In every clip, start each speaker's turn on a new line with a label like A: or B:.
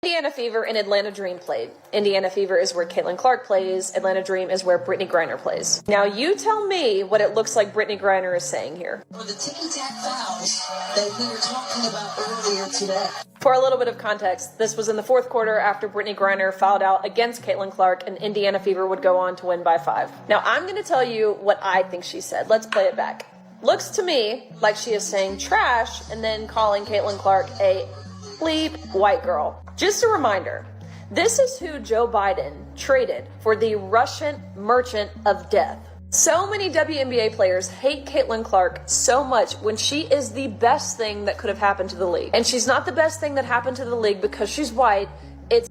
A: Indiana Fever and Atlanta Dream played. Indiana Fever is where Caitlin Clark plays. Atlanta Dream is where Brittney Griner plays. Now you tell me what it looks like Brittney Griner is saying here.
B: For the ticky-tack fouls that we were talking about earlier today.
A: For a little bit of context, this was in the fourth quarter after Brittney Griner fouled out against Caitlin Clark, and Indiana Fever would go on to win by 5. Now I'm going to tell you what I think she said. Let's play it back. Looks to me like she is saying trash and then calling Caitlin Clark a bleep white girl. Just a reminder, this is who Joe Biden traded for the Russian merchant of death. So many WNBA players hate Caitlin Clark so much when she is the best thing that could have happened to the league. And she's not the best thing that happened to the league because she's white.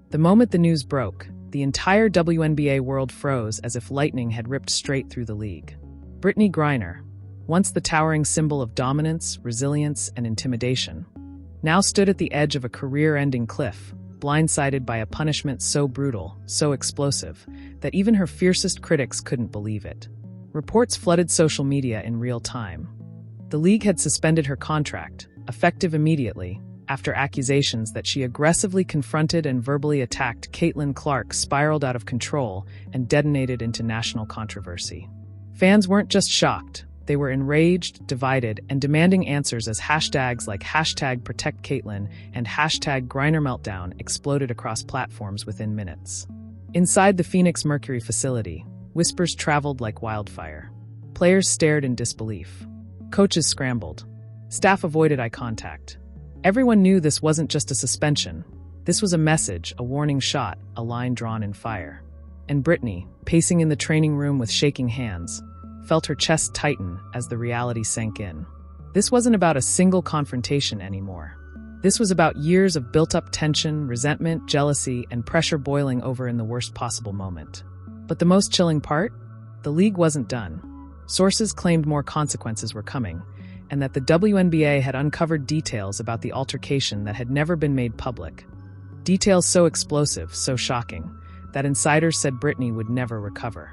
C: The moment the news broke, the entire WNBA world froze as if lightning had ripped straight through the league. Brittney Griner, once the towering symbol of dominance, resilience, and intimidation, now stood at the edge of a career-ending cliff, blindsided by a punishment so brutal, so explosive, that even her fiercest critics couldn't believe it. Reports flooded social media in real time. The league had suspended her contract, effective immediately, after accusations that she aggressively confronted and verbally attacked Caitlin Clark spiraled out of control and detonated into national controversy. Fans weren't just shocked. They were enraged, divided, and demanding answers as hashtags like #ProtectCaitlin and #GrinerMeltdown exploded across platforms within minutes. Inside the Phoenix Mercury facility, whispers traveled like wildfire. Players stared in disbelief. Coaches scrambled. Staff avoided eye contact. Everyone knew this wasn't just a suspension. This was a message, a warning shot, a line drawn in fire. And Brittney, pacing in the training room with shaking hands, felt her chest tighten as the reality sank in. This wasn't about a single confrontation anymore. This was about years of built-up tension, resentment, jealousy, and pressure boiling over in the worst possible moment. But the most chilling part? The league wasn't done. Sources claimed more consequences were coming, and that the WNBA had uncovered details about the altercation that had never been made public. Details so explosive, so shocking, that insiders said Brittney would never recover.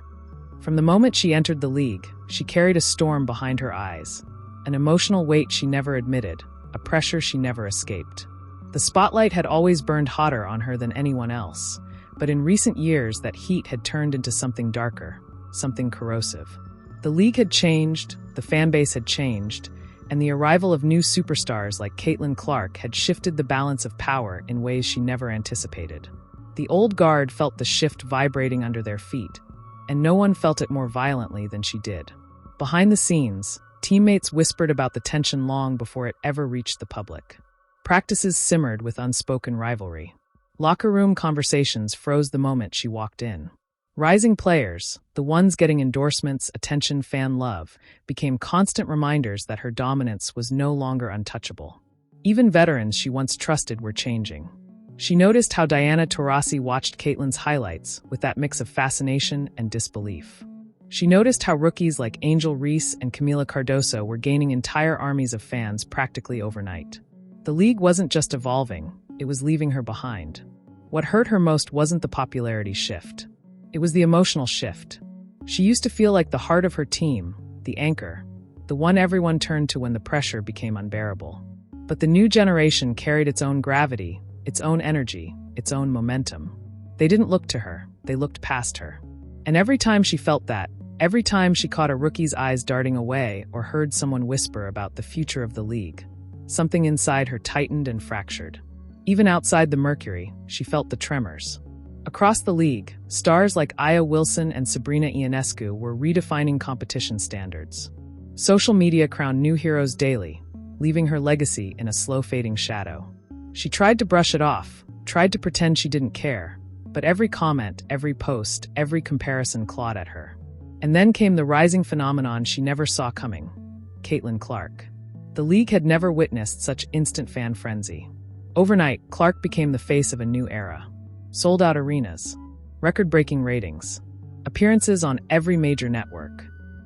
C: From the moment she entered the league, she carried a storm behind her eyes, an emotional weight she never admitted, a pressure she never escaped. The spotlight had always burned hotter on her than anyone else, but in recent years that heat had turned into something darker, something corrosive. The league had changed, the fan base had changed, and the arrival of new superstars like Caitlin Clark had shifted the balance of power in ways she never anticipated. The old guard felt the shift vibrating under their feet, and no one felt it more violently than she did. Behind the scenes, teammates whispered about the tension long before it ever reached the public. Practices simmered with unspoken rivalry. Locker room conversations froze the moment she walked in. Rising players, the ones getting endorsements, attention, fan love, became constant reminders that her dominance was no longer untouchable. Even veterans she once trusted were changing. She noticed how Diana Taurasi watched Caitlin's highlights with that mix of fascination and disbelief. She noticed how rookies like Angel Reese and Camila Cardoso were gaining entire armies of fans practically overnight. The league wasn't just evolving, it was leaving her behind. What hurt her most wasn't the popularity shift. It was the emotional shift. She used to feel like the heart of her team, the anchor, the one everyone turned to when the pressure became unbearable. But the new generation carried its own gravity, its own energy, its own momentum. They didn't look to her, they looked past her. And every time she felt that, every time she caught a rookie's eyes darting away or heard someone whisper about the future of the league, something inside her tightened and fractured. Even outside the Mercury, she felt the tremors. Across the league, stars like Aya Wilson and Sabrina Ionescu were redefining competition standards. Social media crowned new heroes daily, leaving her legacy in a slow-fading shadow. She tried to brush it off, tried to pretend she didn't care, but every comment, every post, every comparison clawed at her. And then came the rising phenomenon she never saw coming: Caitlin Clark. The league had never witnessed such instant fan frenzy. Overnight, Clark became the face of a new era. Sold-out arenas, record-breaking ratings, appearances on every major network,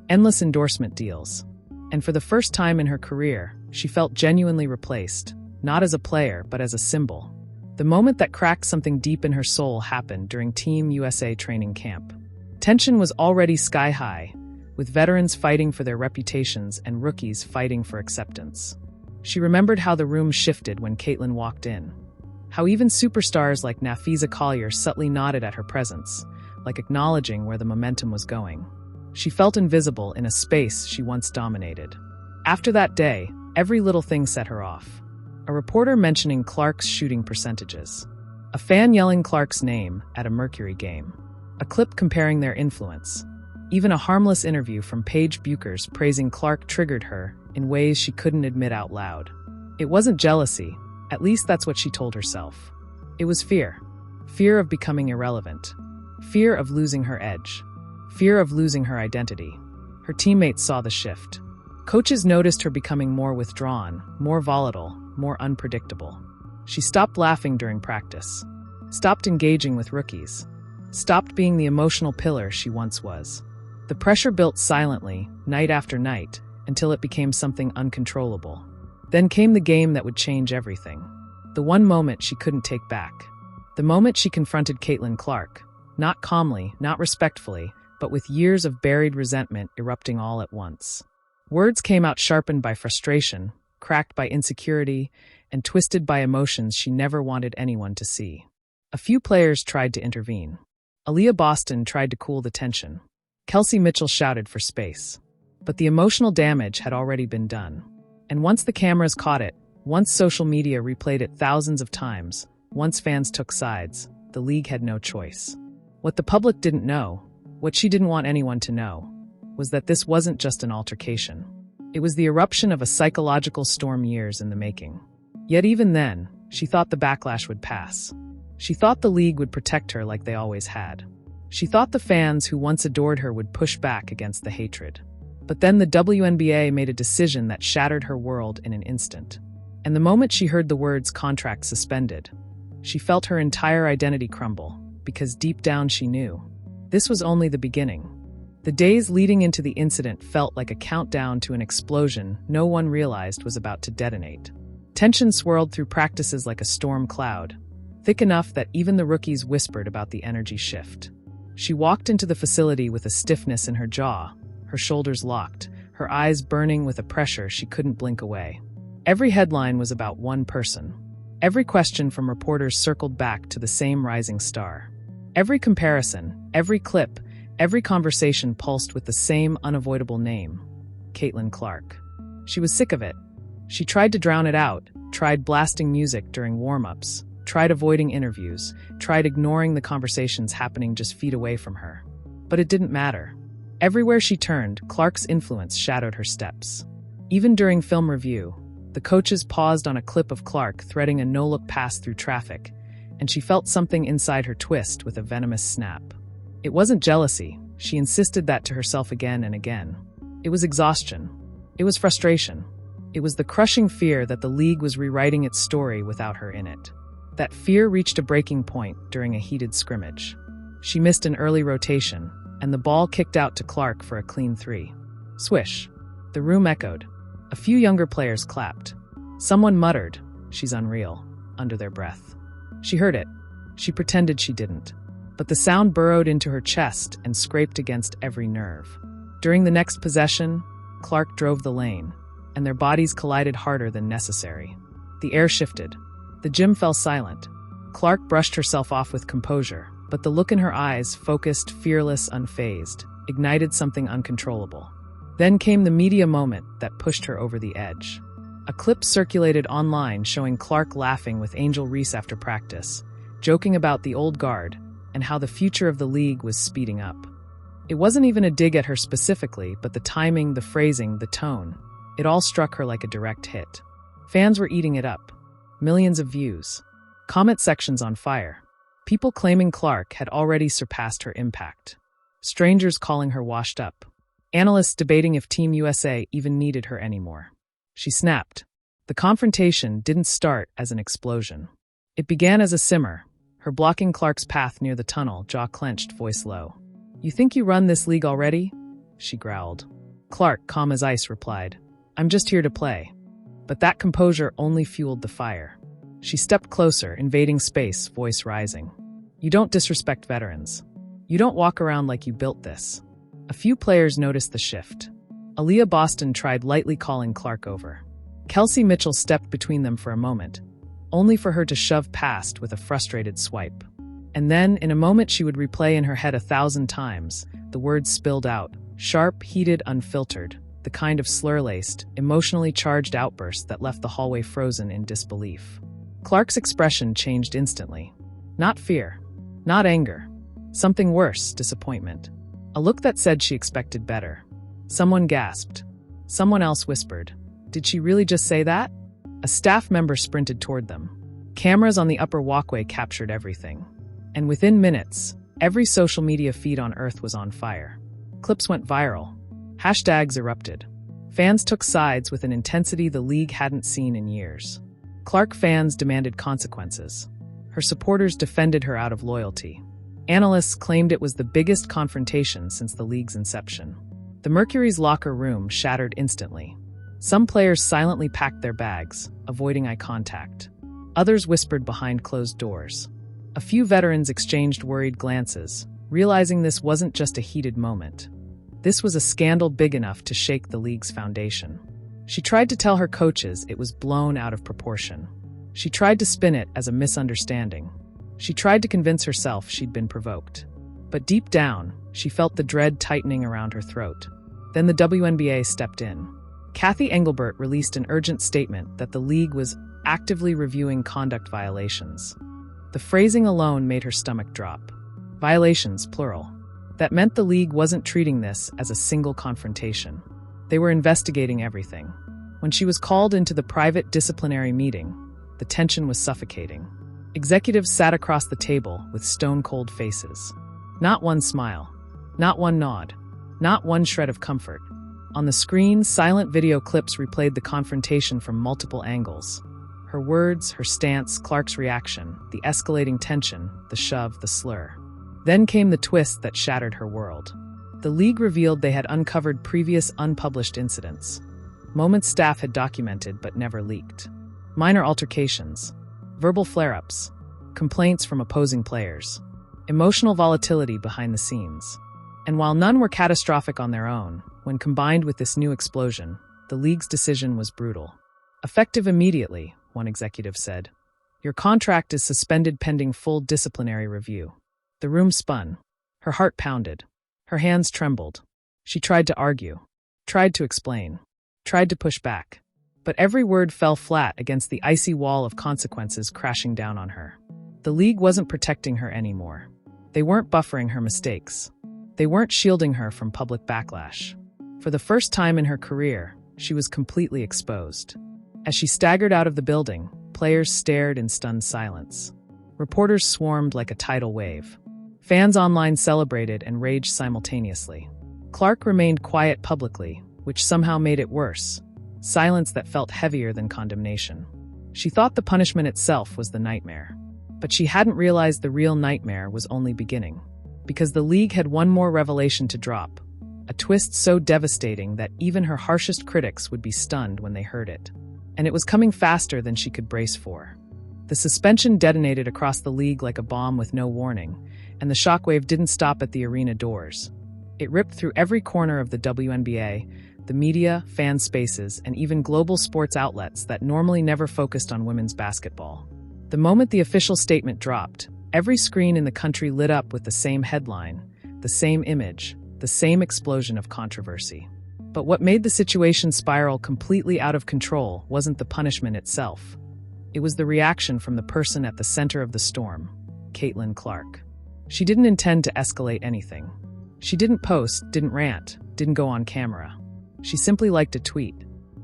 C: endless endorsement deals. And for the first time in her career, she felt genuinely replaced, not as a player, but as a symbol. The moment that cracked something deep in her soul happened during Team USA training camp. Tension was already sky-high, with veterans fighting for their reputations and rookies fighting for acceptance. She remembered how the room shifted when Caitlin walked in, how How even superstars like Nafisa Collier subtly nodded at her presence, like acknowledging where the momentum was going. She felt invisible in a space she once dominated. After that day, every little thing set her off. A reporter mentioning Clark's shooting percentages. A fan yelling Clark's name at a Mercury game. A clip comparing their influence. Even a harmless interview from Paige Buchers praising Clark triggered her in ways she couldn't admit out loud. It wasn't jealousy, at least that's what she told herself. It was fear. Fear of becoming irrelevant. Fear of losing her edge. Fear of losing her identity. Her teammates saw the shift. Coaches noticed her becoming more withdrawn, more volatile, more unpredictable. She stopped laughing during practice. Stopped engaging with rookies. Stopped being the emotional pillar she once was. The pressure built silently, night after night, until it became something uncontrollable. Then came the game that would change everything. The one moment she couldn't take back. The moment she confronted Caitlin Clark. Not calmly, not respectfully, but with years of buried resentment erupting all at once. Words came out sharpened by frustration, cracked by insecurity, and twisted by emotions she never wanted anyone to see. A few players tried to intervene. Aaliyah Boston tried to cool the tension. Kelsey Mitchell shouted for space. But the emotional damage had already been done. And once the cameras caught it, once social media replayed it thousands of times, once fans took sides, the league had no choice. What the public didn't know, what she didn't want anyone to know, was that this wasn't just an altercation. It was the eruption of a psychological storm years in the making. Yet even then, she thought the backlash would pass. She thought the league would protect her like they always had. She thought the fans who once adored her would push back against the hatred. But then the WNBA made a decision that shattered her world in an instant. And the moment she heard the words "contract suspended," she felt her entire identity crumble, because deep down she knew. This was only the beginning. The days leading into the incident felt like a countdown to an explosion no one realized was about to detonate. Tension swirled through practices like a storm cloud, thick enough that even the rookies whispered about the energy shift. She walked into the facility with a stiffness in her jaw, her shoulders locked, her eyes burning with a pressure she couldn't blink away. Every headline was about one person. Every question from reporters circled back to the same rising star. Every comparison, every clip, every conversation pulsed with the same unavoidable name: Caitlin Clark. She was sick of it. She tried to drown it out, tried blasting music during warm-ups, tried avoiding interviews, tried ignoring the conversations happening just feet away from her. But it didn't matter. Everywhere she turned, Clark's influence shadowed her steps. Even during film review, the coaches paused on a clip of Clark threading a no-look pass through traffic, and she felt something inside her twist with a venomous snap. It wasn't jealousy. She insisted that to herself again and again. It was exhaustion. It was frustration. It was the crushing fear that the league was rewriting its story without her in it. That fear reached a breaking point during a heated scrimmage. She missed an early rotation, and the ball kicked out to Clark for a clean three. Swish. The room echoed. A few younger players clapped. Someone muttered, "She's unreal," under their breath. She heard it. She pretended she didn't. But the sound burrowed into her chest and scraped against every nerve. During the next possession, Clark drove the lane, and their bodies collided harder than necessary. The air shifted. The gym fell silent. Clark brushed herself off with composure, but the look in her eyes, focused, fearless, unfazed, ignited something uncontrollable. Then came the media moment that pushed her over the edge. A clip circulated online showing Clark laughing with Angel Reese after practice, joking about the old guard and how the future of the league was speeding up. It wasn't even a dig at her specifically, but the timing, the phrasing, the tone, it all struck her like a direct hit. Fans were eating it up. Millions of views. Comment sections on fire. People claiming Clark had already surpassed her impact. Strangers calling her washed up. Analysts debating if Team USA even needed her anymore. She snapped. The confrontation didn't start as an explosion. It began as a simmer, her blocking Clark's path near the tunnel, jaw clenched, voice low. "You think you run this league already?" she growled. Clark, calm as ice, replied, "I'm just here to play." But that composure only fueled the fire. She stepped closer, invading space, voice rising. "You don't disrespect veterans. You don't walk around like you built this." A few players noticed the shift. Aaliyah Boston tried lightly calling Clark over. Kelsey Mitchell stepped between them for a moment, only for her to shove past with a frustrated swipe. And then, in a moment she would replay in her head 1,000 times, the words spilled out, sharp, heated, unfiltered, the kind of slur-laced, emotionally charged outburst that left the hallway frozen in disbelief. Clark's expression changed instantly. Not fear. Not anger. Something worse, disappointment. A look that said she expected better. Someone gasped. Someone else whispered, "Did she really just say that?" A staff member sprinted toward them. Cameras on the upper walkway captured everything. And within minutes, every social media feed on Earth was on fire. Clips went viral. Hashtags erupted. Fans took sides with an intensity the league hadn't seen in years. Clark fans demanded consequences. Her supporters defended her out of loyalty. Analysts claimed it was the biggest confrontation since the league's inception. The Mercury's locker room shattered instantly. Some players silently packed their bags, avoiding eye contact. Others whispered behind closed doors. A few veterans exchanged worried glances, realizing this wasn't just a heated moment. This was a scandal big enough to shake the league's foundation. She tried to tell her coaches it was blown out of proportion. She tried to spin it as a misunderstanding. She tried to convince herself she'd been provoked. But deep down, she felt the dread tightening around her throat. Then the WNBA stepped in. Kathy Engelbert released an urgent statement that the league was actively reviewing conduct violations. The phrasing alone made her stomach drop. Violations, plural. That meant the league wasn't treating this as a single confrontation. They were investigating everything. When she was called into the private disciplinary meeting, the tension was suffocating. Executives sat across the table with stone-cold faces. Not one smile. Not one nod. Not one shred of comfort. On the screen, silent video clips replayed the confrontation from multiple angles. Her words, her stance, Clark's reaction, the escalating tension, the shove, the slur. Then came the twist that shattered her world. The league revealed they had uncovered previous unpublished incidents. Moments staff had documented but never leaked. Minor altercations. Verbal flare-ups. Complaints from opposing players. Emotional volatility behind the scenes. And while none were catastrophic on their own, when combined with this new explosion, the league's decision was brutal. Effective immediately, one executive said. Your contract is suspended pending full disciplinary review. The room spun. Her heart pounded. Her hands trembled. She tried to argue. Tried to explain. Tried to push back. But every word fell flat against the icy wall of consequences crashing down on her. The league wasn't protecting her anymore. They weren't buffering her mistakes. They weren't shielding her from public backlash. For the first time in her career, she was completely exposed. As she staggered out of the building, players stared in stunned silence. Reporters swarmed like a tidal wave. Fans online celebrated and raged simultaneously. Clark remained quiet publicly, which somehow made it worse. Silence that felt heavier than condemnation. She thought the punishment itself was the nightmare. But she hadn't realized the real nightmare was only beginning. Because the league had one more revelation to drop. A twist so devastating that even her harshest critics would be stunned when they heard it. And it was coming faster than she could brace for. The suspension detonated across the league like a bomb with no warning, and the shockwave didn't stop at the arena doors. It ripped through every corner of the WNBA, the media, fan spaces, and even global sports outlets that normally never focused on women's basketball. The moment the official statement dropped, every screen in the country lit up with the same headline, the same image, the same explosion of controversy. But what made the situation spiral completely out of control wasn't the punishment itself. It was the reaction from the person at the center of the storm, Caitlin Clark. She didn't intend to escalate anything. She didn't post, didn't rant, didn't go on camera. She simply liked a tweet.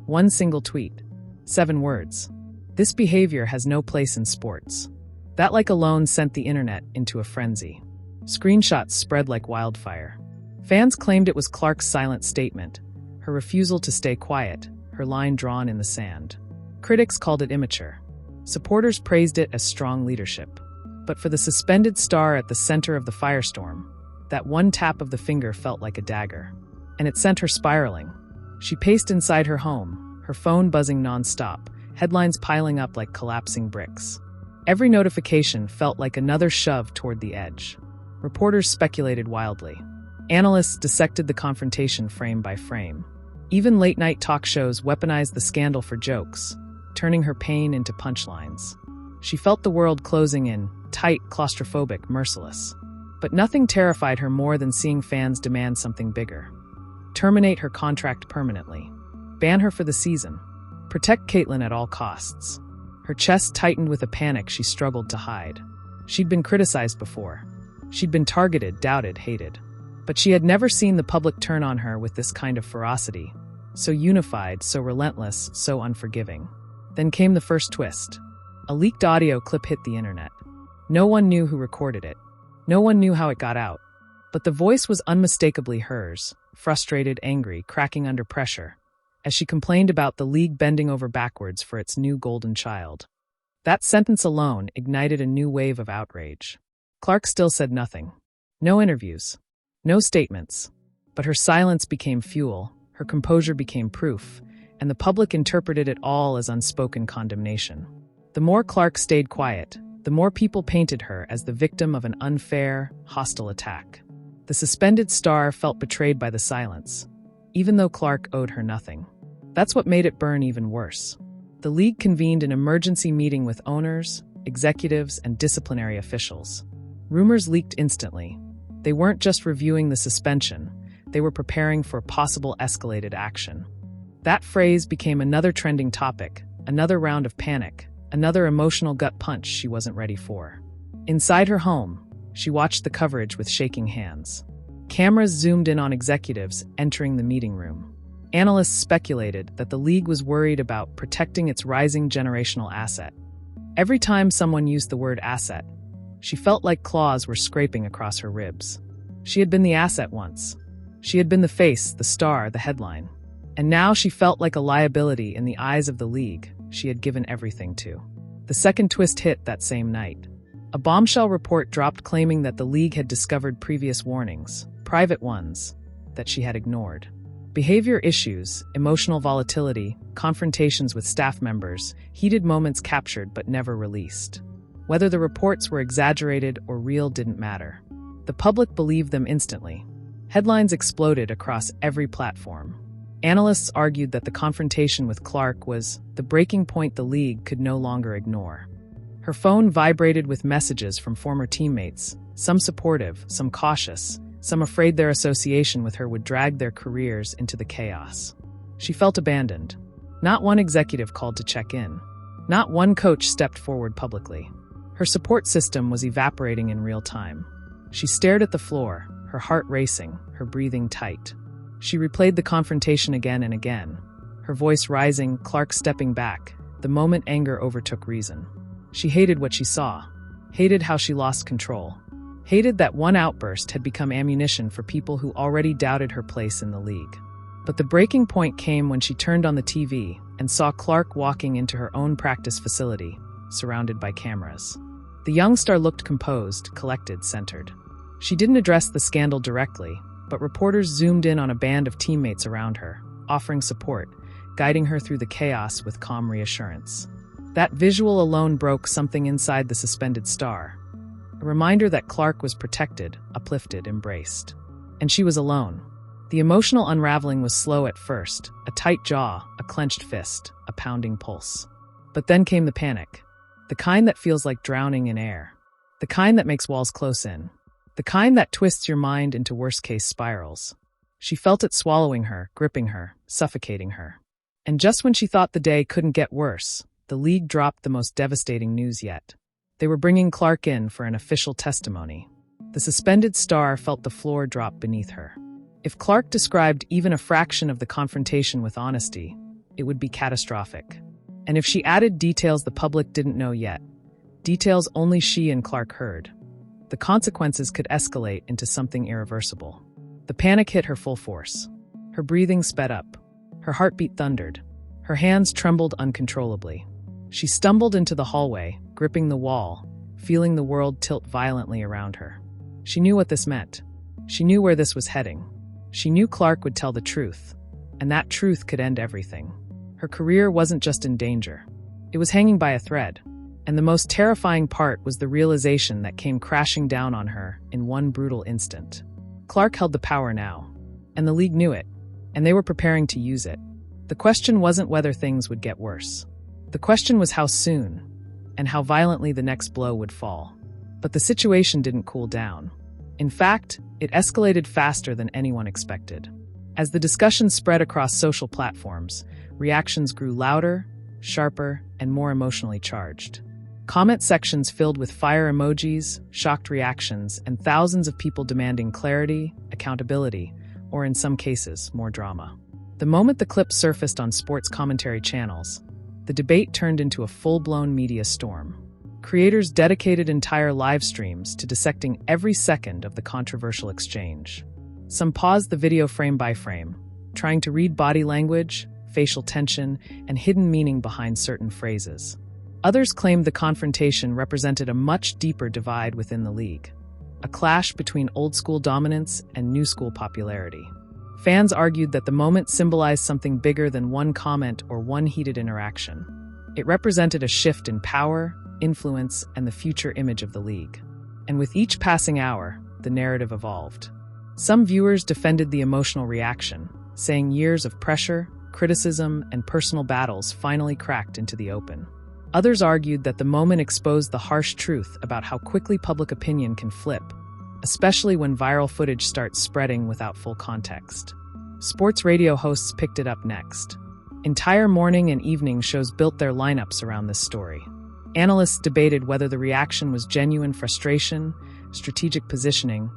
C: One single tweet. 7 words. This behavior has no place in sports. That like alone sent the internet into a frenzy. Screenshots spread like wildfire. Fans claimed it was Clark's silent statement, her refusal to stay quiet, her line drawn in the sand. Critics called it immature. Supporters praised it as strong leadership. But for the suspended star at the center of the firestorm, that one tap of the finger felt like a dagger. And it sent her spiraling. She paced inside her home, her phone buzzing nonstop, headlines piling up like collapsing bricks. Every notification felt like another shove toward the edge. Reporters speculated wildly. Analysts dissected the confrontation frame by frame. Even late-night talk shows weaponized the scandal for jokes, turning her pain into punchlines. She felt the world closing in, tight, claustrophobic, merciless. But nothing terrified her more than seeing fans demand something bigger. Terminate her contract permanently. Ban her for the season. Protect Caitlyn at all costs. Her chest tightened with a panic she struggled to hide. She'd been criticized before. She'd been targeted, doubted, hated. But she had never seen the public turn on her with this kind of ferocity. So unified, so relentless, so unforgiving. Then came the first twist. A leaked audio clip hit the internet. No one knew who recorded it. No one knew how it got out. But the voice was unmistakably hers, frustrated, angry, cracking under pressure, as she complained about the league bending over backwards for its new golden child. That sentence alone ignited a new wave of outrage. Clark still said nothing. No interviews. No statements. But her silence became fuel, her composure became proof, and the public interpreted it all as unspoken condemnation. The more Clark stayed quiet, the more people painted her as the victim of an unfair, hostile attack. The suspended star felt betrayed by the silence, even though Clark owed her nothing. That's what made it burn even worse. The league convened an emergency meeting with owners, executives, and disciplinary officials. Rumors leaked instantly. They weren't just reviewing the suspension, they were preparing for possible escalated action. That phrase became another trending topic, another round of panic, another emotional gut punch she wasn't ready for. Inside her home, she watched the coverage with shaking hands. Cameras zoomed in on executives entering the meeting room. Analysts speculated that the league was worried about protecting its rising generational asset. Every time someone used the word asset, she felt like claws were scraping across her ribs. She had been the asset once. She had been the face, the star, the headline. And now she felt like a liability in the eyes of the league she had given everything to. The second twist hit that same night. A bombshell report dropped claiming that the league had discovered previous warnings, private ones, that she had ignored. Behavior issues, emotional volatility, confrontations with staff members, heated moments captured but never released. Whether the reports were exaggerated or real didn't matter. The public believed them instantly. Headlines exploded across every platform. Analysts argued that the confrontation with Clark was the breaking point the league could no longer ignore. Her phone vibrated with messages from former teammates, some supportive, some cautious, some afraid their association with her would drag their careers into the chaos. She felt abandoned. Not one executive called to check in. Not one coach stepped forward publicly. Her support system was evaporating in real time. She stared at the floor, her heart racing, her breathing tight. She replayed the confrontation again and again, her voice rising, Clark stepping back, the moment anger overtook reason. She hated what she saw, hated how she lost control, hated that one outburst had become ammunition for people who already doubted her place in the league. But the breaking point came when she turned on the TV and saw Clark walking into her own practice facility, surrounded by cameras. The young star looked composed, collected, centered. She didn't address the scandal directly, but reporters zoomed in on a band of teammates around her, offering support, guiding her through the chaos with calm reassurance. That visual alone broke something inside the suspended star, a reminder that Clark was protected, uplifted, embraced. And she was alone. The emotional unraveling was slow at first, a tight jaw, a clenched fist, a pounding pulse. But then came the panic, the kind that feels like drowning in air, the kind that makes walls close in, the kind that twists your mind into worst-case spirals. She felt it swallowing her, gripping her, suffocating her. And just when she thought the day couldn't get worse, the league dropped the most devastating news yet. They were bringing Clark in for an official testimony. The suspended star felt the floor drop beneath her. If Clark described even a fraction of the confrontation with honesty, it would be catastrophic. And if she added details the public didn't know yet, details only she and Clark heard, the consequences could escalate into something irreversible. The panic hit her full force. Her breathing sped up. Her heartbeat thundered. Her hands trembled uncontrollably. She stumbled into the hallway, gripping the wall, feeling the world tilt violently around her. She knew what this meant. She knew where this was heading. She knew Clark would tell the truth, and that truth could end everything. Her career wasn't just in danger. It was hanging by a thread. And the most terrifying part was the realization that came crashing down on her in one brutal instant. Clark held the power now, and the league knew it, and they were preparing to use it. The question wasn't whether things would get worse. The question was how soon. and how violently the next blow would fall. But the situation didn't cool down. In fact, it escalated faster than anyone expected. As the discussion spread across social platforms, reactions grew louder, sharper, and more emotionally charged. Comment sections filled with fire emojis, shocked reactions, and thousands of people demanding clarity, accountability, or in some cases, more drama. The moment the clip surfaced on sports commentary channels, the debate turned into a full-blown media storm. Creators dedicated entire live streams to dissecting every second of the controversial exchange. Some paused the video frame by frame, trying to read body language, facial tension, and hidden meaning behind certain phrases. Others claimed the confrontation represented a much deeper divide within the league, a clash between old-school dominance and new-school popularity. Fans argued that the moment symbolized something bigger than one comment or one heated interaction. It represented a shift in power, influence, and the future image of the league. And with each passing hour, the narrative evolved. Some viewers defended the emotional reaction, saying years of pressure, criticism, and personal battles finally cracked into the open. Others argued that the moment exposed the harsh truth about how quickly public opinion can flip, especially when viral footage starts spreading without full context. Sports radio hosts picked it up next. Entire morning and evening shows built their lineups around this story. Analysts debated whether the reaction was genuine frustration, strategic positioning,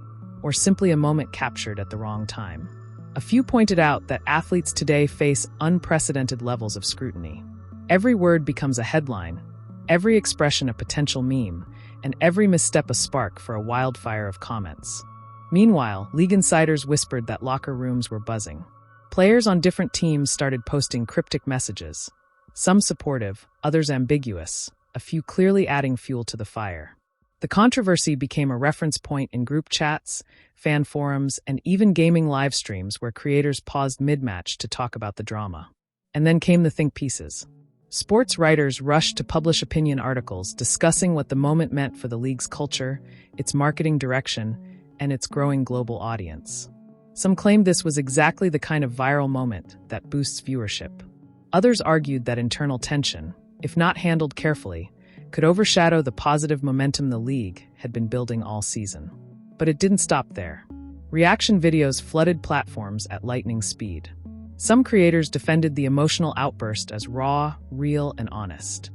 C: or simply a moment captured at the wrong time. A few pointed out that athletes today face unprecedented levels of scrutiny. Every word becomes a headline, every expression a potential meme, and every misstep a spark for a wildfire of comments. Meanwhile, league insiders whispered that locker rooms were buzzing. Players on different teams started posting cryptic messages, some supportive, others ambiguous, a few clearly adding fuel to the fire. The controversy became a reference point in group chats, fan forums, and even gaming live streams where creators paused mid-match to talk about the drama. And then came the think pieces. Sports writers rushed to publish opinion articles discussing what the moment meant for the league's culture, its marketing direction, and its growing global audience. Some claimed this was exactly the kind of viral moment that boosts viewership. Others argued that internal tension, if not handled carefully, could overshadow the positive momentum the league had been building all season. But it didn't stop there. Reaction videos flooded platforms at lightning speed. Some creators defended the emotional outburst as raw, real, and honest.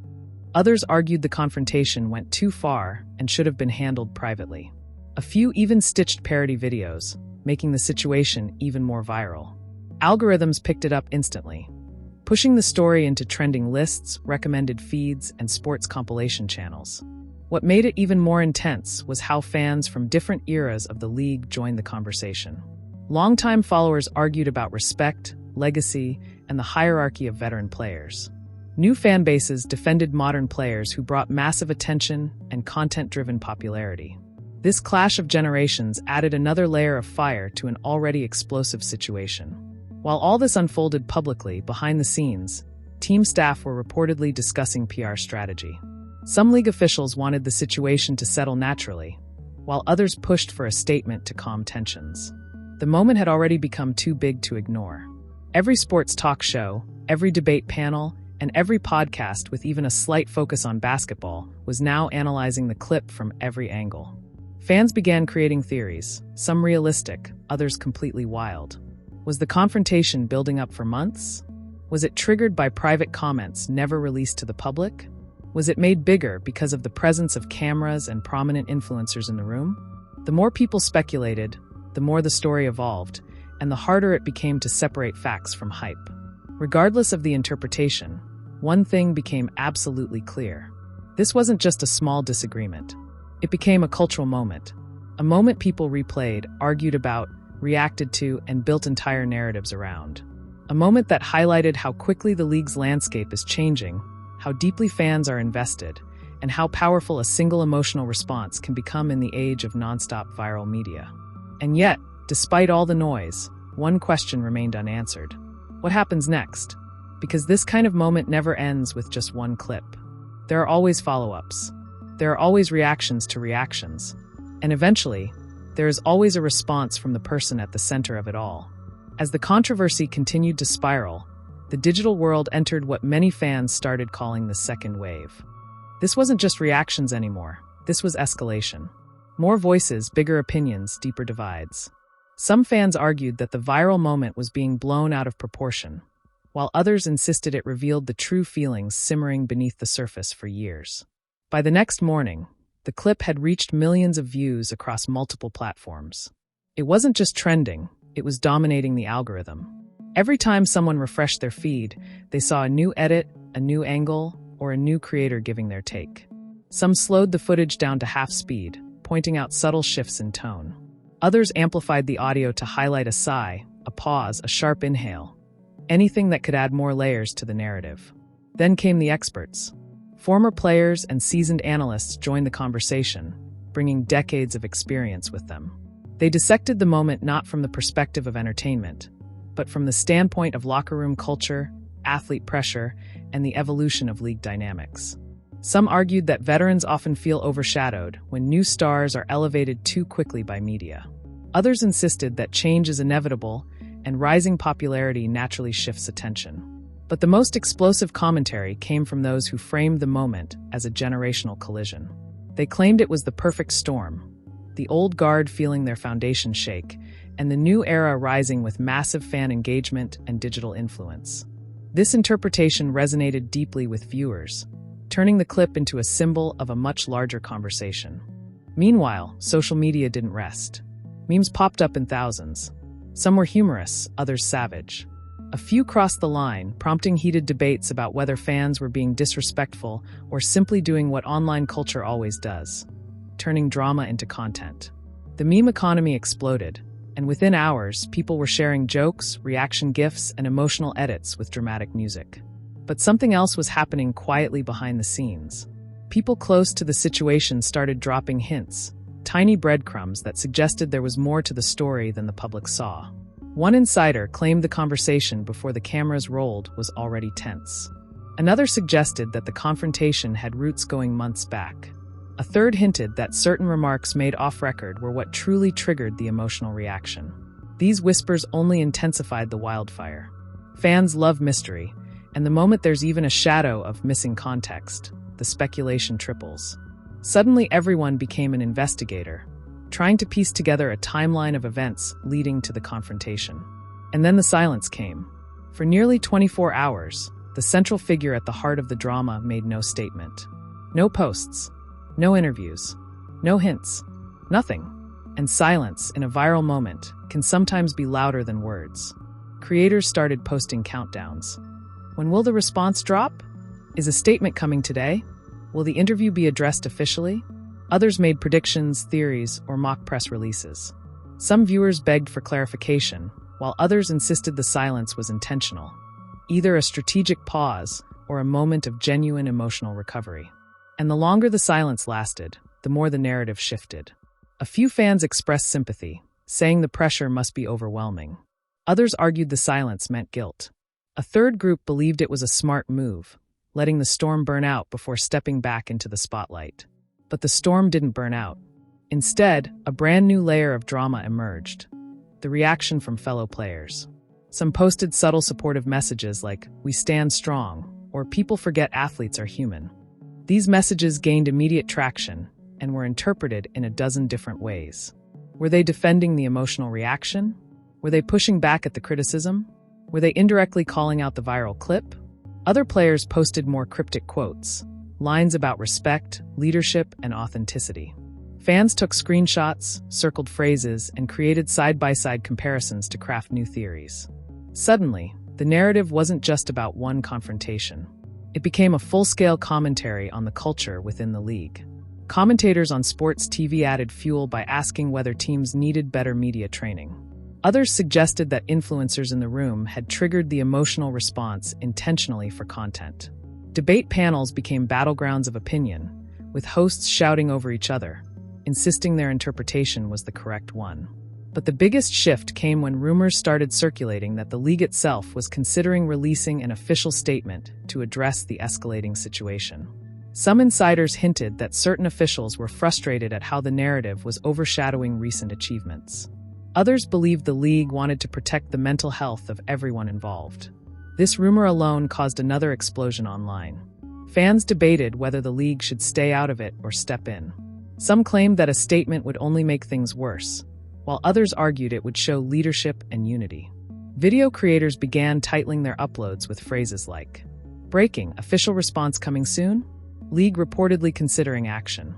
C: Others argued the confrontation went too far and should have been handled privately. A few even stitched parody videos, making the situation even more viral. Algorithms picked it up instantly, pushing the story into trending lists, recommended feeds, and sports compilation channels. What made it even more intense was how fans from different eras of the league joined the conversation. Longtime followers argued about respect, legacy, and the hierarchy of veteran players. New fan bases defended modern players who brought massive attention and content-driven popularity. This clash of generations added another layer of fire to an already explosive situation. While all this unfolded publicly, behind the scenes, team staff were reportedly discussing PR strategy. Some league officials wanted the situation to settle naturally, while others pushed for a statement to calm tensions. The moment had already become too big to ignore. Every sports talk show, every debate panel, and every podcast with even a slight focus on basketball was now analyzing the clip from every angle. Fans began creating theories, some realistic, others completely wild. Was the confrontation building up for months? Was it triggered by private comments never released to the public? Was it made bigger because of the presence of cameras and prominent influencers in the room? The more people speculated, the more the story evolved, and the harder it became to separate facts from hype. Regardless of the interpretation, one thing became absolutely clear. This wasn't just a small disagreement. It became a cultural moment. A moment people replayed, argued about, reacted to, and built entire narratives around. A moment that highlighted how quickly the league's landscape is changing, how deeply fans are invested, and how powerful a single emotional response can become in the age of nonstop viral media. And yet, despite all the noise, one question remained unanswered. What happens next? Because this kind of moment never ends with just one clip. There are always follow-ups. There are always reactions to reactions. And eventually, there is always a response from the person at the center of it all. As the controversy continued to spiral, the digital world entered what many fans started calling the second wave. This wasn't just reactions anymore. This was escalation. More voices, bigger opinions, deeper divides. Some fans argued that the viral moment was being blown out of proportion, while others insisted it revealed the true feelings simmering beneath the surface for years. By the next morning, the clip had reached millions of views across multiple platforms. It wasn't just trending, it was dominating the algorithm. Every time someone refreshed their feed, they saw a new edit, a new angle, or a new creator giving their take. Some slowed the footage down to half speed, pointing out subtle shifts in tone. Others amplified the audio to highlight a sigh, a pause, a sharp inhale. Anything that could add more layers to the narrative. Then came the experts. Former players and seasoned analysts joined the conversation, bringing decades of experience with them. They dissected the moment not from the perspective of entertainment, but from the standpoint of locker room culture, athlete pressure, and the evolution of league dynamics. Some argued that veterans often feel overshadowed when new stars are elevated too quickly by media. Others insisted that change is inevitable and rising popularity naturally shifts attention. But the most explosive commentary came from those who framed the moment as a generational collision. They claimed it was the perfect storm, the old guard feeling their foundation shake, and the new era rising with massive fan engagement and digital influence. This interpretation resonated deeply with viewers, turning the clip into a symbol of a much larger conversation. Meanwhile, social media didn't rest. Memes popped up in thousands. Some were humorous, others savage. A few crossed the line, prompting heated debates about whether fans were being disrespectful or simply doing what online culture always does, turning drama into content. The meme economy exploded, and within hours, people were sharing jokes, reaction GIFs, and emotional edits with dramatic music. But something else was happening quietly behind the scenes. People close to the situation started dropping hints, tiny breadcrumbs that suggested there was more to the story than the public saw. One insider claimed the conversation before the cameras rolled was already tense. Another suggested that the confrontation had roots going months back. A third hinted that certain remarks made off-record were what truly triggered the emotional reaction. These whispers only intensified the wildfire. Fans love mystery, and the moment there's even a shadow of missing context, the speculation triples. Suddenly everyone became an investigator, trying to piece together a timeline of events leading to the confrontation. And then the silence came. For nearly 24 hours, the central figure at the heart of the drama made no statement. No posts, no interviews, no hints, nothing. And silence, in a viral moment, can sometimes be louder than words. Creators started posting countdowns. When will the response drop? Is a statement coming today? Will the interview be addressed officially? Others made predictions, theories, or mock press releases. Some viewers begged for clarification, while others insisted the silence was intentional, either a strategic pause or a moment of genuine emotional recovery. And the longer the silence lasted, the more the narrative shifted. A few fans expressed sympathy, saying the pressure must be overwhelming. Others argued the silence meant guilt. A third group believed it was a smart move, letting the storm burn out before stepping back into the spotlight. But the storm didn't burn out. Instead, a brand new layer of drama emerged. The reaction from fellow players. Some posted subtle supportive messages like, "We stand strong," or "People forget athletes are human." These messages gained immediate traction and were interpreted in a dozen different ways. Were they defending the emotional reaction? Were they pushing back at the criticism? Were they indirectly calling out the viral clip? Other players posted more cryptic quotes, lines about respect, leadership, and authenticity. Fans took screenshots, circled phrases, and created side-by-side comparisons to craft new theories. Suddenly, the narrative wasn't just about one confrontation. It became a full-scale commentary on the culture within the league. Commentators on sports TV added fuel by asking whether teams needed better media training. Others suggested that influencers in the room had triggered the emotional response intentionally for content. Debate panels became battlegrounds of opinion, with hosts shouting over each other, insisting their interpretation was the correct one. But the biggest shift came when rumors started circulating that the league itself was considering releasing an official statement to address the escalating situation. Some insiders hinted that certain officials were frustrated at how the narrative was overshadowing recent achievements. Others believed the league wanted to protect the mental health of everyone involved. This rumor alone caused another explosion online. Fans debated whether the league should stay out of it or step in. Some claimed that a statement would only make things worse, while others argued it would show leadership and unity. Video creators began titling their uploads with phrases like, "Breaking, official response coming soon? League reportedly considering action.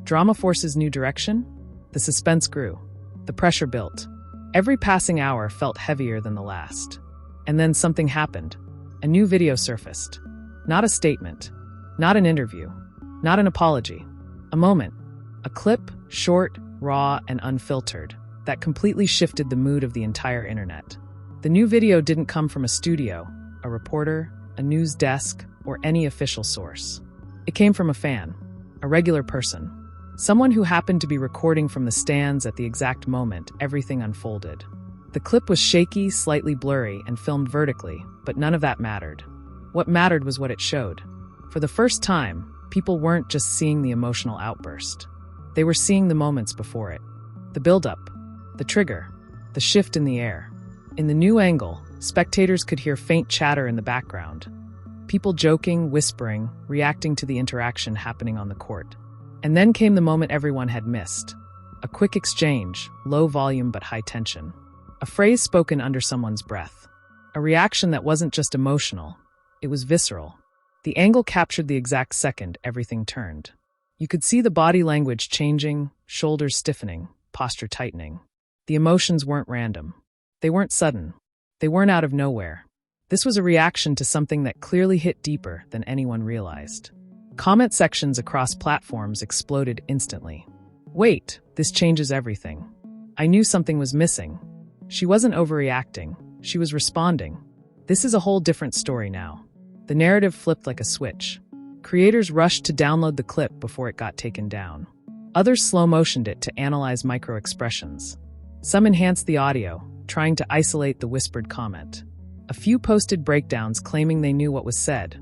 C: Drama forces new direction?" The suspense grew. The pressure built. Every passing hour felt heavier than the last. And then something happened. A new video surfaced. Not a statement. Not an interview. Not an apology. A moment. A clip, short, raw, and unfiltered, that completely shifted the mood of the entire internet. The new video didn't come from a studio, a reporter, a news desk, or any official source. It came from a fan, a regular person, someone who happened to be recording from the stands at the exact moment everything unfolded. The clip was shaky, slightly blurry, and filmed vertically, but none of that mattered. What mattered was what it showed. For the first time, people weren't just seeing the emotional outburst. They were seeing the moments before it. The build-up, the trigger, the shift in the air. In the new angle, spectators could hear faint chatter in the background. People joking, whispering, reacting to the interaction happening on the court. And then came the moment everyone had missed. A quick exchange, low volume but high tension. A phrase spoken under someone's breath. A reaction that wasn't just emotional, it was visceral. The angle captured the exact second everything turned. You could see the body language changing, shoulders stiffening, posture tightening. The emotions weren't random. They weren't sudden. They weren't out of nowhere. This was a reaction to something that clearly hit deeper than anyone realized. Comment sections across platforms exploded instantly. "Wait, this changes everything. I knew something was missing. She wasn't overreacting. She was responding. This is a whole different story now." The narrative flipped like a switch. Creators rushed to download the clip before it got taken down. Others slow-motioned it to analyze micro-expressions. Some enhanced the audio, trying to isolate the whispered comment. A few posted breakdowns claiming they knew what was said,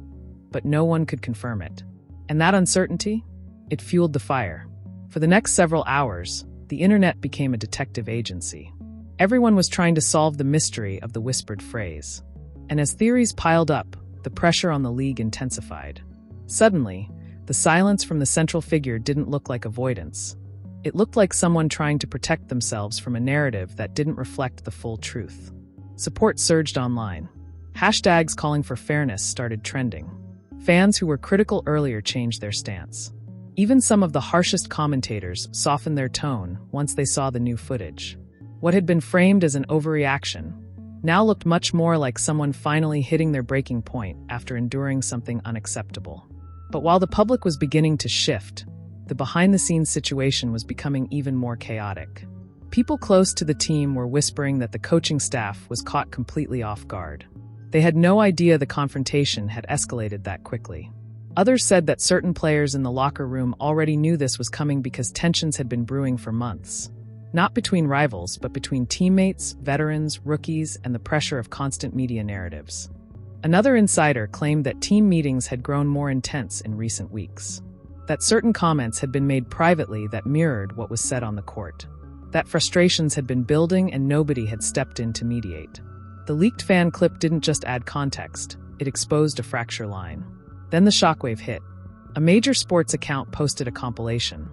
C: but no one could confirm it. And that uncertainty? It fueled the fire. For the next several hours, the internet became a detective agency. Everyone was trying to solve the mystery of the whispered phrase. And as theories piled up, the pressure on the league intensified. Suddenly, the silence from the central figure didn't look like avoidance. It looked like someone trying to protect themselves from a narrative that didn't reflect the full truth. Support surged online. Hashtags calling for fairness started trending. Fans who were critical earlier changed their stance. Even some of the harshest commentators softened their tone once they saw the new footage. What had been framed as an overreaction now looked much more like someone finally hitting their breaking point after enduring something unacceptable. But while the public was beginning to shift, the behind-the-scenes situation was becoming even more chaotic. People close to the team were whispering that the coaching staff was caught completely off guard. They had no idea the confrontation had escalated that quickly. Others said that certain players in the locker room already knew this was coming because tensions had been brewing for months. Not between rivals, but between teammates, veterans, rookies, and the pressure of constant media narratives. Another insider claimed that team meetings had grown more intense in recent weeks. That certain comments had been made privately that mirrored what was said on the court. That frustrations had been building and nobody had stepped in to mediate. The leaked fan clip didn't just add context, it exposed a fracture line. Then the shockwave hit. A major sports account posted a compilation.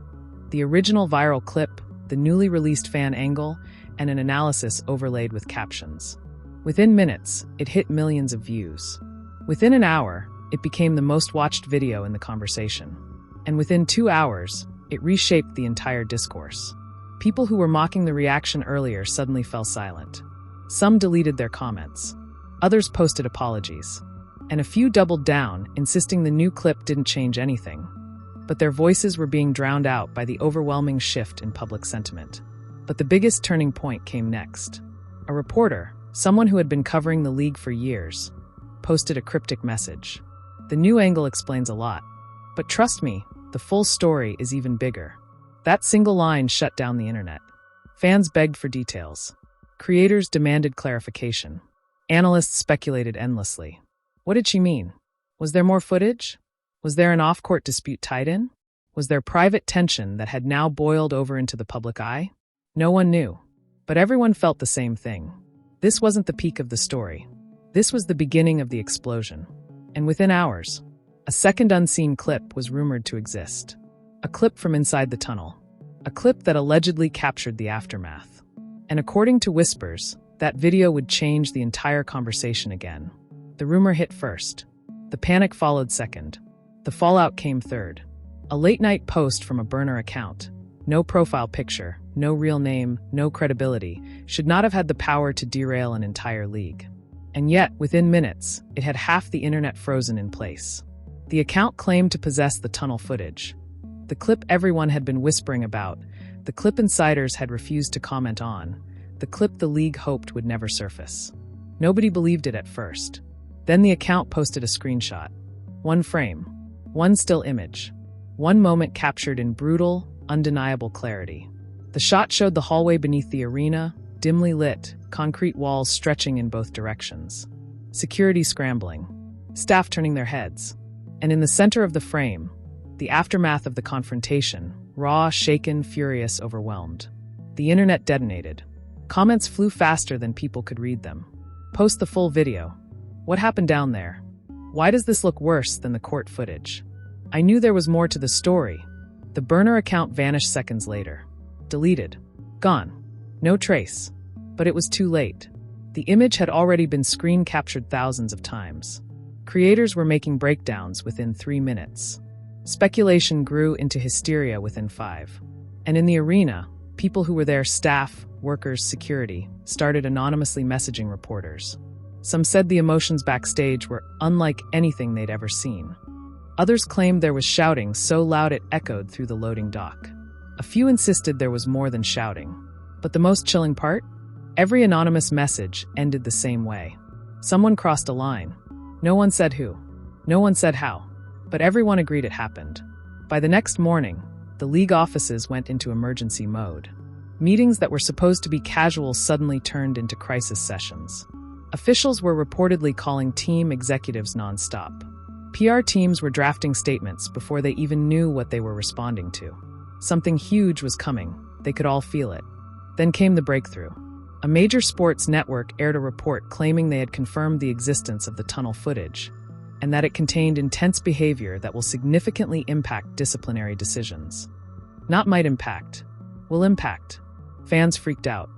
C: The original viral clip, the newly released fan angle, and an analysis overlaid with captions. Within minutes, it hit millions of views. Within an hour, it became the most watched video in the conversation. And within 2 hours, it reshaped the entire discourse. People who were mocking the reaction earlier suddenly fell silent. Some deleted their comments. Others posted apologies. And a few doubled down, insisting the new clip didn't change anything. But their voices were being drowned out by the overwhelming shift in public sentiment. But the biggest turning point came next. A reporter, someone who had been covering the league for years, posted a cryptic message. The new angle explains a lot. But trust me, the full story is even bigger. That single line shut down the internet. Fans begged for details. Creators demanded clarification. Analysts speculated endlessly. What did she mean? Was there more footage? Was there an off-court dispute tied in? Was there private tension that had now boiled over into the public eye? No one knew. But everyone felt the same thing. This wasn't the peak of the story. This was the beginning of the explosion. And within hours, A second unseen clip was rumored to exist. A clip from inside the tunnel. A clip that allegedly captured the aftermath. And according to whispers, that video would change the entire conversation again. The rumor hit first. The panic followed second. The fallout came third. A late-night post from a burner account. No profile picture, no real name, no credibility, should not have had the power to derail an entire league. And yet, within minutes, it had half the internet frozen in place. The account claimed to possess the tunnel footage. The clip everyone had been whispering about, the clip insiders had refused to comment on, the clip the league hoped would never surface. Nobody believed it at first. Then the account posted a screenshot. One frame. One still image. One moment captured in brutal, undeniable clarity. The shot showed the hallway beneath the arena, dimly lit, concrete walls stretching in both directions. Security scrambling. Staff turning their heads. And in the center of the frame, the aftermath of the confrontation, raw, shaken, furious, overwhelmed. The internet detonated. Comments flew faster than people could read them. Post the full video. What happened down there? Why does this look worse than the court footage? I knew there was more to the story. The burner account vanished seconds later. Deleted. Gone. No trace. But it was too late. The image had already been screen captured thousands of times. Creators were making breakdowns within 3 minutes. Speculation grew into hysteria within 5. And in the arena, people who were there, staff, workers, security, started anonymously messaging reporters. Some said the emotions backstage were unlike anything they'd ever seen. Others claimed there was shouting so loud it echoed through the loading dock. A few insisted there was more than shouting. But the most chilling part? Every anonymous message ended the same way. Someone crossed a line. No one said who. No one said how. But everyone agreed it happened. By the next morning, the league offices went into emergency mode. Meetings that were supposed to be casual suddenly turned into crisis sessions. Officials were reportedly calling team executives nonstop. PR teams were drafting statements before they even knew what they were responding to. Something huge was coming. They could all feel it. Then came the breakthrough. A major sports network aired a report claiming they had confirmed the existence of the tunnel footage, and that it contained intense behavior that will significantly impact disciplinary decisions. Not might impact. Will impact. Fans freaked out.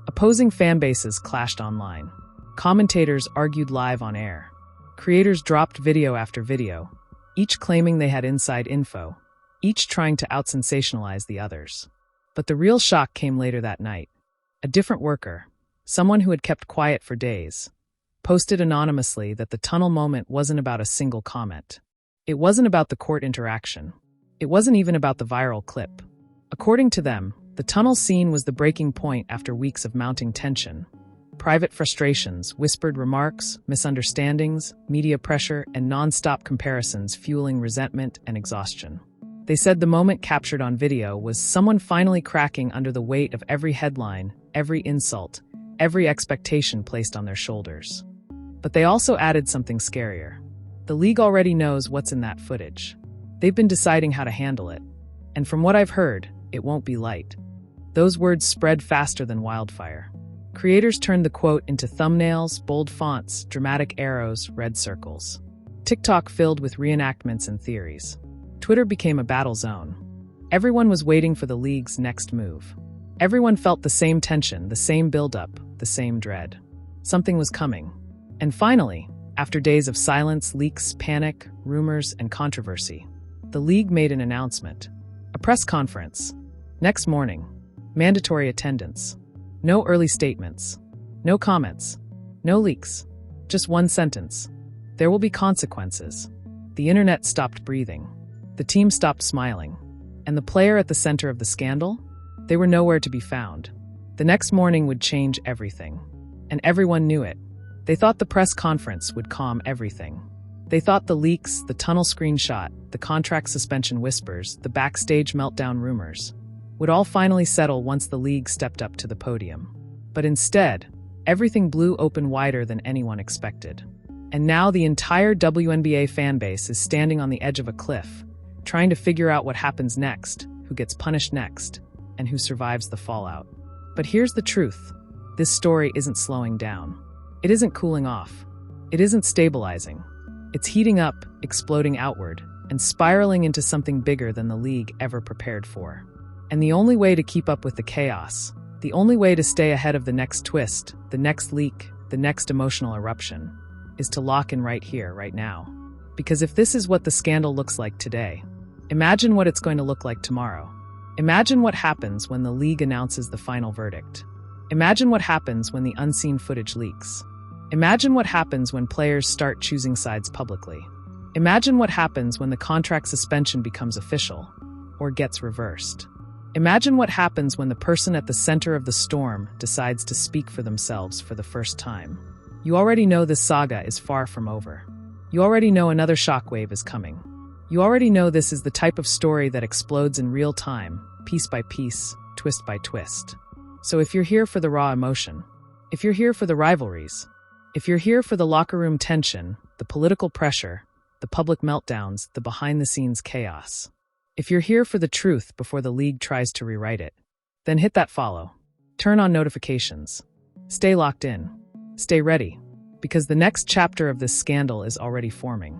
C: Opposing fan bases clashed online. Commentators argued live on air. Creators dropped video after video, each claiming they had inside info, each trying to out-sensationalize the others. But the real shock came later that night. A different worker, someone who had kept quiet for days, posted anonymously that the tunnel moment wasn't about a single comment. It wasn't about the court interaction. It wasn't even about the viral clip. According to them, the tunnel scene was the breaking point after weeks of mounting tension. Private frustrations, whispered remarks, misunderstandings, media pressure, and non-stop comparisons fueling resentment and exhaustion. They said the moment captured on video was someone finally cracking under the weight of every headline, every insult, every expectation placed on their shoulders. But they also added something scarier. The league already knows what's in that footage. They've been deciding how to handle it. And from what I've heard, it won't be light. Those words spread faster than wildfire. Creators turned the quote into thumbnails, bold fonts, dramatic arrows, red circles. TikTok filled with reenactments and theories. Twitter became a battle zone. Everyone was waiting for the league's next move. Everyone felt the same tension, the same buildup, the same dread. Something was coming. And finally, after days of silence, leaks, panic, rumors, and controversy, the league made an announcement. A press conference. Next morning. Mandatory attendance. No early statements. No comments. No leaks. Just one sentence. There will be consequences. The internet stopped breathing. The team stopped smiling. And the player at the center of the scandal? They were nowhere to be found. The next morning would change everything. And everyone knew it. They thought the press conference would calm everything. They thought the leaks, the tunnel screenshot, the contract suspension whispers, the backstage meltdown rumors would all finally settle once the league stepped up to the podium. But instead, everything blew open wider than anyone expected. And now the entire WNBA fanbase is standing on the edge of a cliff, trying to figure out what happens next, who gets punished next, and who survives the fallout. But here's the truth. This story isn't slowing down. It isn't cooling off. It isn't stabilizing. It's heating up, exploding outward, and spiraling into something bigger than the league ever prepared for. And the only way to keep up with the chaos, the only way to stay ahead of the next twist, the next leak, the next emotional eruption, is to lock in right here, right now. Because if this is what the scandal looks like today, imagine what it's going to look like tomorrow. Imagine what happens when the league announces the final verdict. Imagine what happens when the unseen footage leaks. Imagine what happens when players start choosing sides publicly. Imagine what happens when the contract suspension becomes official, or gets reversed. Imagine what happens when the person at the center of the storm decides to speak for themselves for the first time. You already know this saga is far from over. You already know another shockwave is coming. You already know this is the type of story that explodes in real time, piece by piece, twist by twist. So if you're here for the raw emotion, if you're here for the rivalries, if you're here for the locker room tension, the political pressure, the public meltdowns, the behind-the-scenes chaos, if you're here for the truth before the league tries to rewrite it, then hit that follow. Turn on notifications. Stay locked in. Stay ready, because the next chapter of this scandal is already forming.